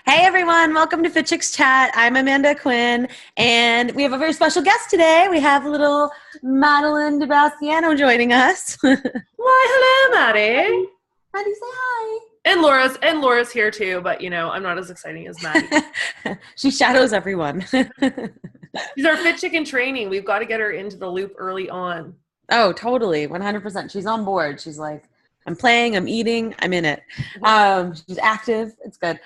Hey everyone, welcome to Fit Chicks Chat. I'm Amanda Quinn, and we have a very special guest today. We have little Madeline DeBastiano joining us. Why, hello, Maddie. Maddie, say hi. And Laura's here too, but I'm not as exciting as Maddie. She shadows everyone. She's our fit chick in training. We've got to get her into the loop early on. Oh, totally. 100%. She's on board. She's like, I'm playing, I'm eating, I'm in it. She's active. It's good.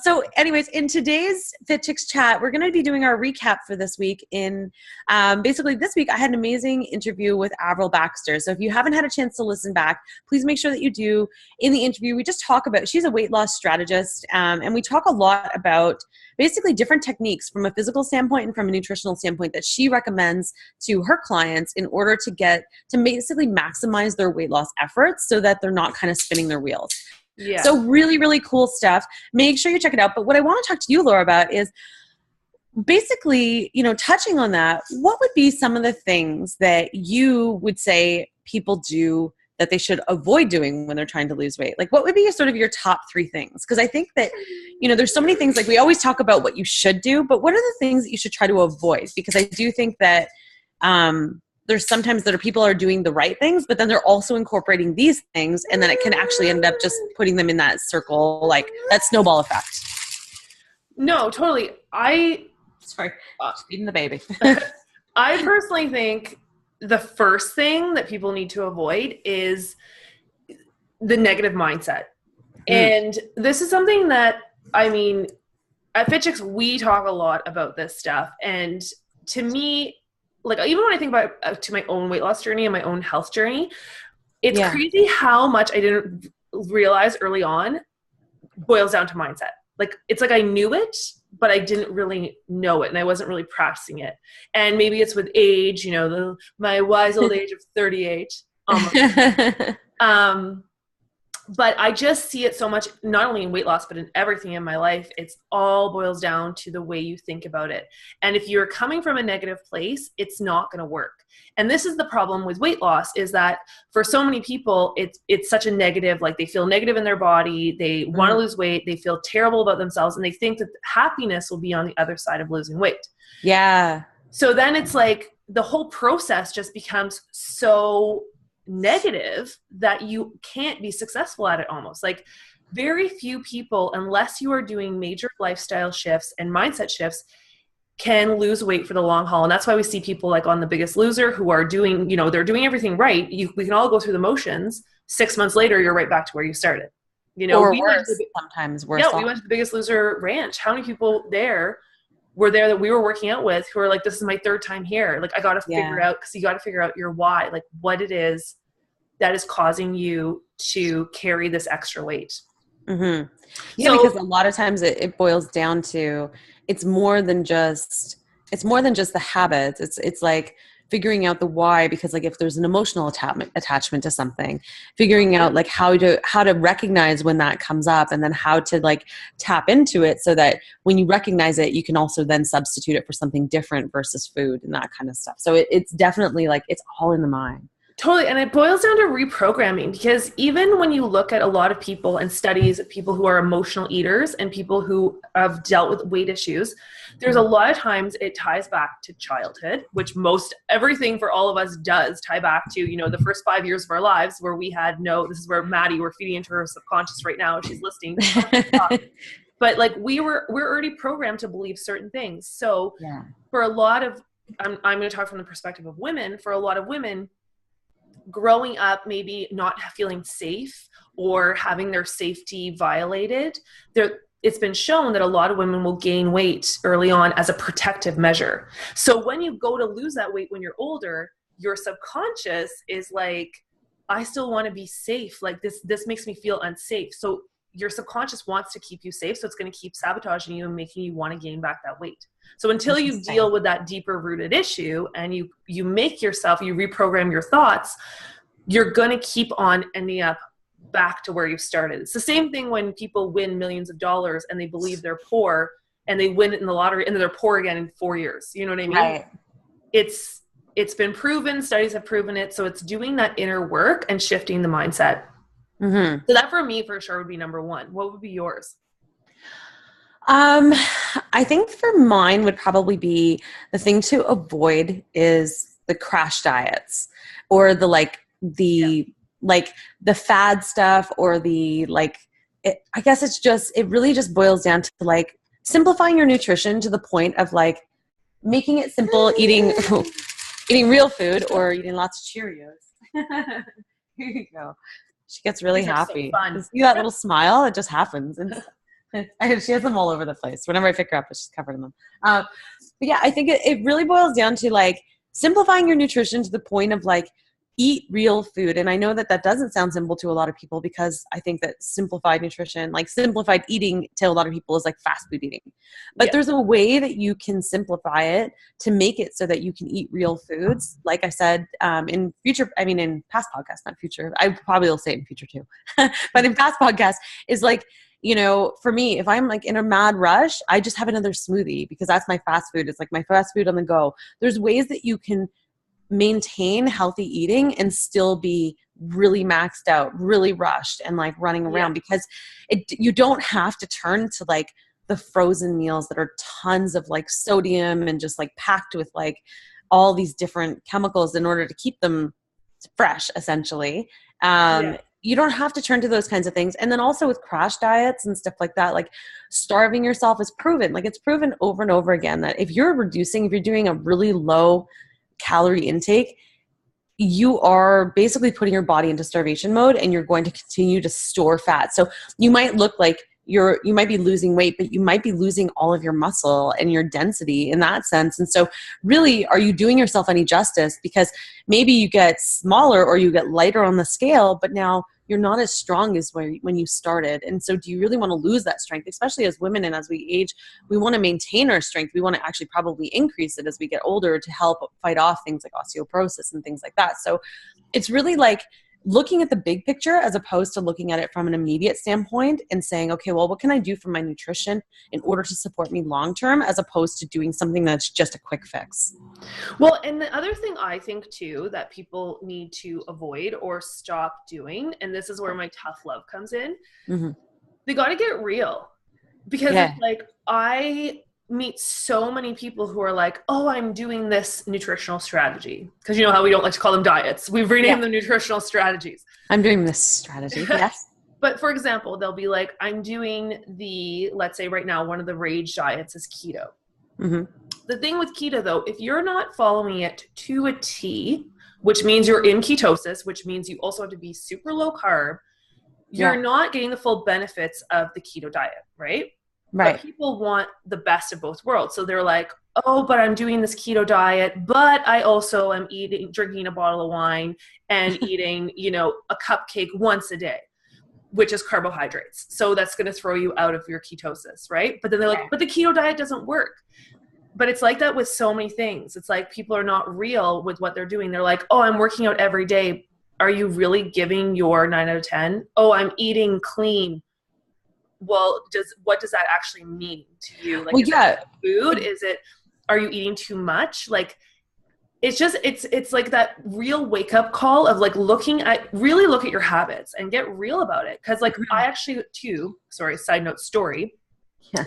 So anyways, in today's Fit Chicks Chat, we're going to be doing our recap for this week. Basically this week, I had an amazing interview with Avril Baxter. So if you haven't had a chance to listen back, please make sure that you do. In the interview, we just talk about, she's a weight loss strategist, and we talk a lot about basically different techniques from a physical standpoint and from a nutritional standpoint that she recommends to her clients in order to basically maximize their weight loss efforts so that they're not kind of spinning their wheels. Yeah. So really, really cool stuff. Make sure you check it out. But what I want to talk to you, Laura, about is basically, touching on that, what would be some of the things that you would say people do that they should avoid doing when they're trying to lose weight? Like, what would be your top 3 things? Because I think that, there's so many things, like we always talk about what you should do, but what are the things that you should try to avoid? Because I do think that there's sometimes that people are doing the right things, but then they're also incorporating these things, and then it can actually end up just putting them in that circle, like that snowball effect. No, totally. Sorry, feeding the baby. I personally think the first thing that people need to avoid is the negative mindset. And this is something that, at Fit Chicks, we talk a lot about this stuff. And to me, like, even when I think about to my own weight loss journey and my own health journey, it's crazy how much I didn't realize early on boils down to mindset. Like, it's like I knew it, but I didn't really know it, and I wasn't really practicing it. And maybe it's with age, my wise old age of 38. But I just see it so much, not only in weight loss, but in everything in my life. It's all boils down to the way you think about it. And if you're coming from a negative place, it's not going to work. And this is the problem with weight loss, is that for so many people, it's such a negative, like they feel negative in their body. They want to lose weight. They feel terrible about themselves. And they think that happiness will be on the other side of losing weight. Yeah. So then it's like the whole process just becomes so negative that you can't be successful at it almost. Like, very few people, unless you are doing major lifestyle shifts and mindset shifts, can lose weight for the long haul. And that's why we see people like on The Biggest Loser who are doing, they're doing everything right. We can all go through the motions. 6 months later, you're right back to where you started. Or worse, sometimes worse. Yeah, we went to The Biggest Loser ranch. How many people were there that we were working out with who are like, this is my 3rd time here. Like, I got to figure out, because you got to figure out your why, like what it is that is causing you to carry this extra weight. Mm-hmm. Yeah, because a lot of times it boils down to, it's more than just the habits. It's like figuring out the why, because like if there's an emotional attachment to something, figuring out like how to recognize when that comes up, and then how to like tap into it so that when you recognize it, you can also then substitute it for something different versus food and that kind of stuff. So it's definitely like, it's all in the mind. Totally. And it boils down to reprogramming, because even when you look at a lot of people and studies of people who are emotional eaters and people who have dealt with weight issues, there's a lot of times it ties back to childhood, which everything for all of us does tie back to, the first 5 years of our lives where we had this is where Maddie, we're feeding into her subconscious right now. She's listening. But like we're already programmed to believe certain things. So for a lot of, I'm going to talk from the perspective of women, for a lot of women, growing up maybe not feeling safe or having their safety violated, it's been shown that a lot of women will gain weight early on as a protective measure. So when you go to lose that weight when you're older, your subconscious is like, I still want to be safe. Like this makes me feel unsafe. So your subconscious wants to keep you safe. So it's going to keep sabotaging you and making you want to gain back that weight. So until you deal with that deeper rooted issue and you reprogram your thoughts, you're going to keep on ending up back to where you started. It's the same thing when people win millions of dollars and they believe they're poor and they win it in the lottery and then they're poor again in 4 years. You know what I mean? Right. It's been proven, studies have proven it. So it's doing that inner work and shifting the mindset. Mm-hmm. So that for me, for sure, would be number one. What would be yours? Um, I think for mine would probably be the thing to avoid is the crash diets or the fad stuff or I guess it really just boils down to like simplifying your nutrition to the point of like making it simple, eating real food or eating lots of Cheerios. Here you go. She gets really happy. So fun. You see that little smile? It just happens. She has them all over the place. Whenever I pick her up, she's covered in them. But yeah, I think it really boils down to like simplifying your nutrition to the point of like eat real food. And I know that doesn't sound simple to a lot of people because I think that simplified nutrition, like simplified eating to a lot of people is like fast food eating. But there's a way that you can simplify it to make it so that you can eat real foods. Like I said, in past podcasts, not future, I probably will say it in future too. But in past podcasts is like, for me, if I'm like in a mad rush, I just have another smoothie because that's my fast food. It's like my fast food on the go. There's ways that you can maintain healthy eating and still be really maxed out, really rushed and like running around because you don't have to turn to like the frozen meals that are tons of like sodium and just like packed with like all these different chemicals in order to keep them fresh, essentially. You don't have to turn to those kinds of things. And then also with crash diets and stuff like that, like starving yourself is proven. Like it's proven over and over again that if you're doing a really low calorie intake, you are basically putting your body into starvation mode and you're going to continue to store fat. So you might look like you might be losing weight, but you might be losing all of your muscle and your density in that sense. And so really, are you doing yourself any justice? Because maybe you get smaller or you get lighter on the scale, but now you're not as strong as when you started. And so do you really want to lose that strength, especially as women and as we age? We want to maintain our strength. We want to actually probably increase it as we get older to help fight off things like osteoporosis and things like that. So it's really like looking at the big picture as opposed to looking at it from an immediate standpoint and saying, okay, well, what can I do for my nutrition in order to support me long-term, as opposed to doing something that's just a quick fix. Well, and the other thing I think too that people need to avoid or stop doing, and this is where my tough love comes in, they got to get real. Because it's like, I meet so many people who are like, oh, I'm doing this nutritional strategy. Because you know how we don't like to call them diets. We've renamed them nutritional strategies. I'm doing this strategy. Yes. But for example, they'll be like, I'm doing let's say right now, one of the rage diets is keto. The thing with keto though, if you're not following it to a T, which means you're in ketosis, which means you also have to be super low carb, you're not getting the full benefits of the keto diet, right? Right. But people want the best of both worlds. So they're like, oh, but I'm doing this keto diet, but I also am drinking a bottle of wine and eating, a cupcake once a day, which is carbohydrates. So that's going to throw you out of your ketosis, right? But then they're like, but the keto diet doesn't work. But it's like that with so many things. It's like people are not real with what they're doing. They're like, oh, I'm working out every day. Are you really giving your 9 out of 10? Oh, I'm eating clean. Well, what does that actually mean to you? Like, is it food? Are you eating too much? Like, it's like that real wake up call of like look at your habits and get real about it. Cause like I actually side note story,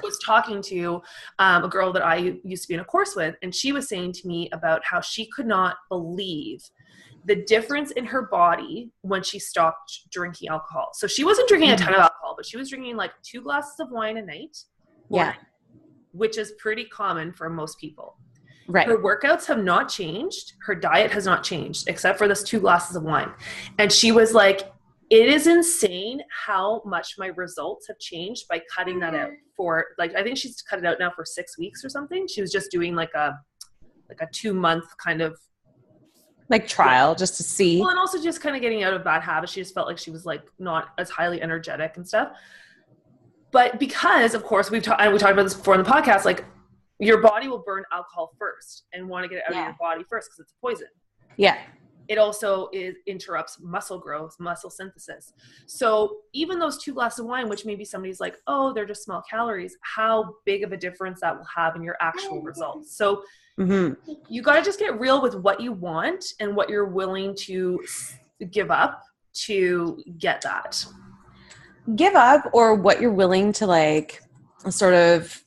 was talking to a girl that I used to be in a course with. And she was saying to me about how she could not believe the difference in her body when she stopped drinking alcohol. So she wasn't drinking a ton of alcohol, but she was drinking like 2 glasses of wine a night. Which is pretty common for most people. Right. Her workouts have not changed. Her diet has not changed, except for this 2 glasses of wine. And she was like, it is insane how much my results have changed by cutting that out for like, I think she's cut it out now for 6 weeks or something. She was just doing like a 2-month kind of like trial just to see. Well, and also just kind of getting out of bad habits. She just felt like she was like not as highly energetic and stuff. But because of course we talked about this before in the podcast, like your body will burn alcohol first and want to get it out of your body first because it's a poison. Yeah. It also interrupts muscle growth, muscle synthesis. So even those 2 glasses of wine, which maybe somebody's like, oh, they're just small calories, how big of a difference that will have in your actual results. So you got to just get real with what you want and what you're willing to give up to get that. Give up, or what you're willing to like sort of,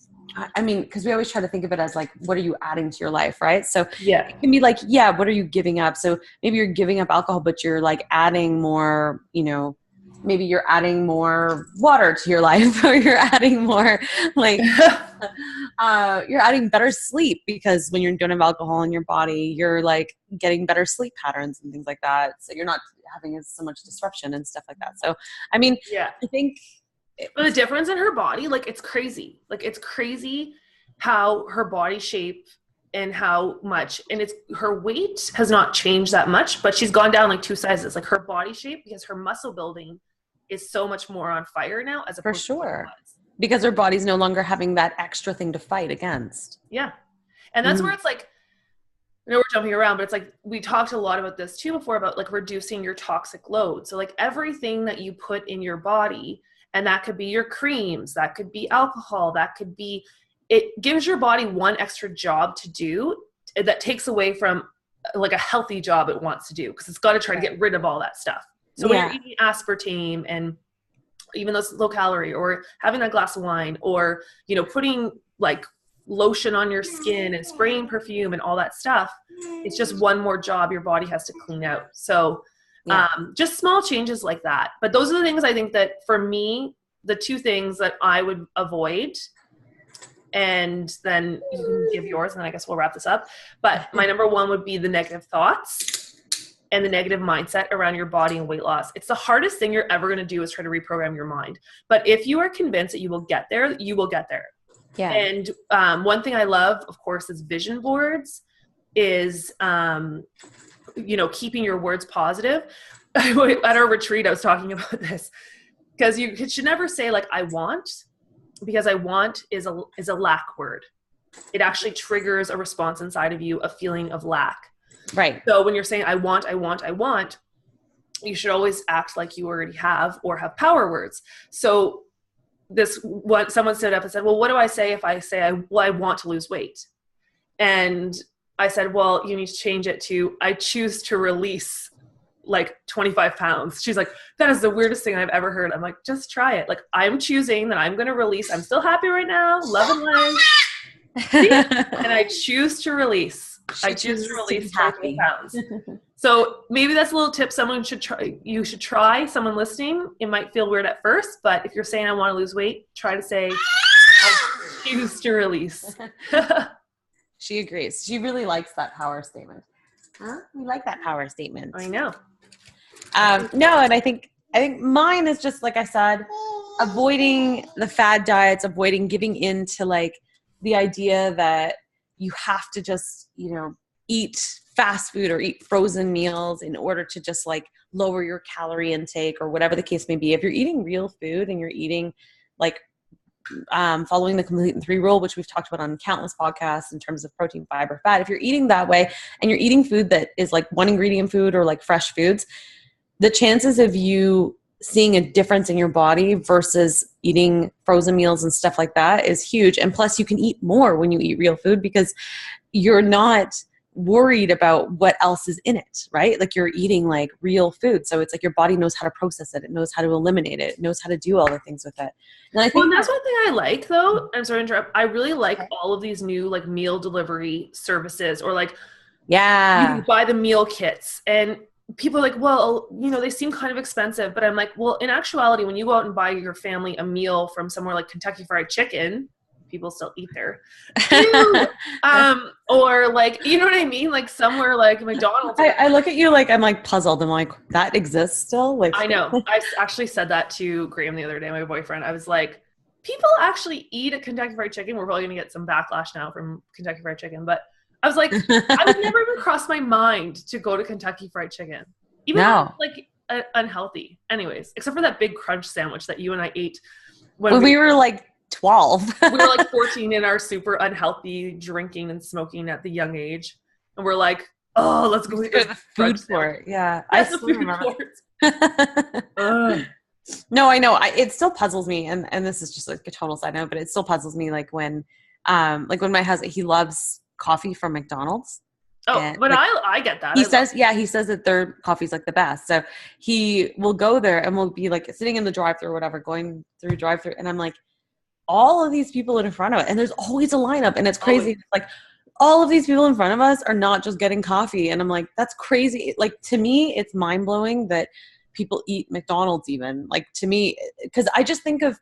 I mean, because we always try to think of it as like, what are you adding to your life, right? So Yeah. it can be like, yeah, what are you giving up? So maybe you're giving up alcohol, but you're like adding more, you know, maybe you're adding more water to your life, or you're adding more like, you're adding better sleep, because when you don't have alcohol in your body, you're like getting better sleep patterns and things like that. So you're not having so much disruption and stuff like that. So, I mean, Yeah. I think but the difference in her body, like it's crazy. Like it's crazy how her body shape and how much, and it's her weight has not changed that much, but she's gone down like 2 sizes, like her body shape, because her muscle building is so much more on fire now as opposed to what it was. Because her body's no longer having that extra thing to fight against. Yeah. And that's where it's like, I know we're jumping around, but it's like, we talked a lot about this too before, about like reducing your toxic load. So like everything that you put in your body, and that could be your creams, that could be alcohol, that could be, it gives your body one extra job to do that takes away from like a healthy job it wants to do, because it's got to try to get rid of all that stuff. So when you're eating aspartame, and even though it's low calorie, or having that glass of wine, or, you know, putting like lotion on your skin and spraying perfume and all that stuff, it's just one more job your body has to clean out. So just small changes like that. But those are the things I think that for me, the 2 things that I would avoid, and then you can give yours, and then I guess we'll wrap this up. But my number 1 would be the negative thoughts and the negative mindset around your body and weight loss. It's the hardest thing you're ever going to do, is try to reprogram your mind. But if you are convinced that you will get there, you will get there. Yeah. And one thing I love, of course, is vision boards, is you know, keeping your words positive. At our retreat, I was talking about this, because you should never say like, I want, because I want is a lack word. It actually triggers a response inside of you, a feeling of lack. Right. So when you're saying, I want, you should always act like you already have, or have power words. So someone stood up and said, well, what do I say if I say, I want to lose weight? And I said, well, you need to change it to, I choose to release like 25 pounds. She's like, that is the weirdest thing I've ever heard. I'm like, just try it. Like, I'm choosing that I'm going to release. I'm still happy right now. Love and life. And I choose to release. I choose to release 25 pounds. So maybe that's a little tip someone should try. You should try, someone listening. It might feel weird at first, but if you're saying I want to lose weight, try to say, I choose to release. She agrees. She really likes that power statement. Huh? We like that power statement. I know. No, and I think mine is just, like I said, avoiding the fad diets, avoiding giving in to like the idea that you have to just, you know, eat fast food or eat frozen meals in order to just like lower your calorie intake, or whatever the case may be. If you're eating real food and you're eating like following the complete and 3 rule, which we've talked about on countless podcasts in terms of protein, fiber, fat, if you're eating that way and you're eating food that is like 1 ingredient food or like fresh foods, the chances of you seeing a difference in your body versus eating frozen meals and stuff like that is huge. And plus you can eat more when you eat real food, because you're not worried about what else is in it, right? Like you're eating like real food. So it's like your body knows how to process it. It knows how to eliminate it. It knows how to do all the things with it. And I think that's one thing I like though. I'm sorry to interrupt. I really like all of these new like meal delivery services, or like, you can buy the meal kits, and people are like, well, you know, they seem kind of expensive, but I'm like, well, in actuality, when you go out and buy your family a meal from somewhere like Kentucky Fried Chicken, people still eat there. Or like, you know what I mean? Like somewhere like McDonald's. I look at you like, I'm like puzzled. I'm like, that exists still? Like, I know. I actually said that to Graham the other day, my boyfriend. I was like, people actually eat at Kentucky Fried Chicken. We're probably going to get some backlash now from Kentucky Fried Chicken, but I was like, I would never even cross my mind to go to Kentucky Fried Chicken. Even though it's like unhealthy. Anyways, except for that big crunch sandwich that you and I ate when we were like 12. We were like 14 in our super unhealthy drinking and smoking at the young age. And we're like, oh, let's go get the food court. Yeah. That's the food court. No, I know. It still puzzles me. And this is just like a total side note, but it still puzzles me. Like when my husband, he loves coffee from McDonald's. Oh, and but like, I get that. He says that their coffee's like the best. So he will go there and we'll be like sitting in the drive-thru or whatever, going through drive-thru. And I'm like, all of these people in front of it, and there's always a lineup, and it's crazy. Like all of these people in front of us are not just getting coffee, and I'm like, that's crazy. Like to me, it's mind blowing that people eat McDonald's even. Like to me, because I just think of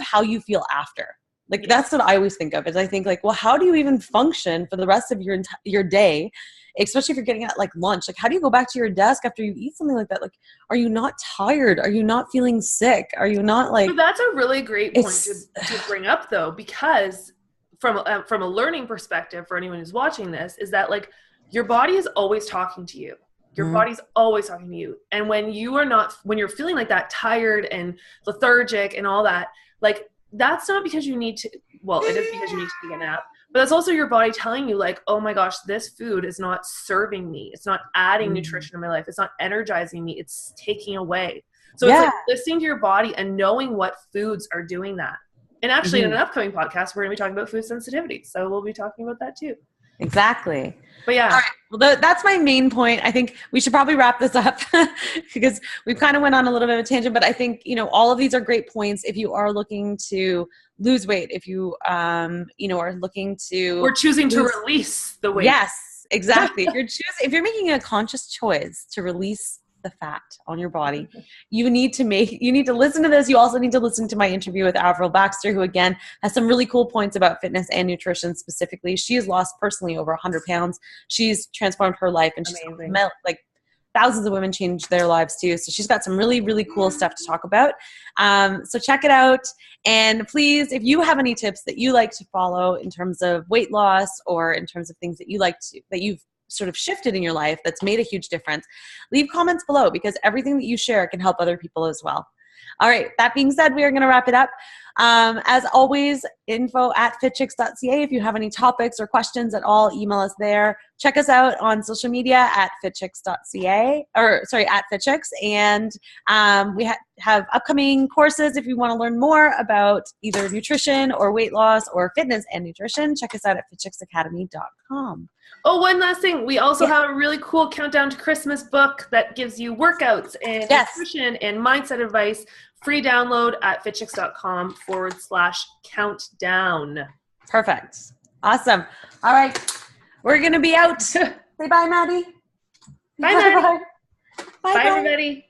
how you feel after. Like that's what I always think of, is I think like, well, how do you even function for the rest of your day, especially if you're getting at like lunch? Like how do you go back to your desk after you eat something like that? Like, are you not tired? Are you not feeling sick? Are you not like— But that's a really great point to bring up though, because from a learning perspective for anyone who's watching this, is that like your body is always talking to you. Your body's always talking to you. And when you're feeling like that, tired and lethargic and all that, like that's not because you need to, well, it is because you need to take a nap, but that's also your body telling you like, oh my gosh, this food is not serving me. It's not adding nutrition to my life. It's not energizing me. It's taking away. So it's like listening to your body and knowing what foods are doing that. And actually in an upcoming podcast, we're going to be talking about food sensitivity. So we'll be talking about that too. Exactly. But yeah. All right. Well, that's my main point. I think we should probably wrap this up because we've kind of went on a little bit of a tangent, but I think, all of these are great points. If you are looking to lose weight, if you, are looking to— We're choosing to release the weight. Yes, exactly. If you're making a conscious choice to release the fat on your body, you need to listen to this. You also need to listen to my interview with Avril Baxter, who again has some really cool points about fitness and nutrition specifically. She has lost personally over 100 pounds. She's transformed her life, and she's like thousands of women changed their lives too. So she's got some really, really cool stuff to talk about. So check it out. And please, if you have any tips that you like to follow in terms of weight loss or in terms of things that you've sort of shifted in your life that's made a huge difference, leave comments below, because everything that you share can help other people as well. All right. That being said, we are going to wrap it up. As always, info@fitchicks.ca. If you have any topics or questions at all, email us there. Check us out on social media at fitchicks.ca, at fitchicks. And we have upcoming courses. If you want to learn more about either nutrition or weight loss or fitness and nutrition, check us out at fitchicksacademy.com. Oh, one last thing. We also have a really cool Countdown to Christmas book that gives you workouts and nutrition and mindset advice. Free download at fitchicks.com/countdown. Perfect. Awesome. All right. We're going to be out. Say bye, Maddie. Bye, Maddie. Bye, everybody.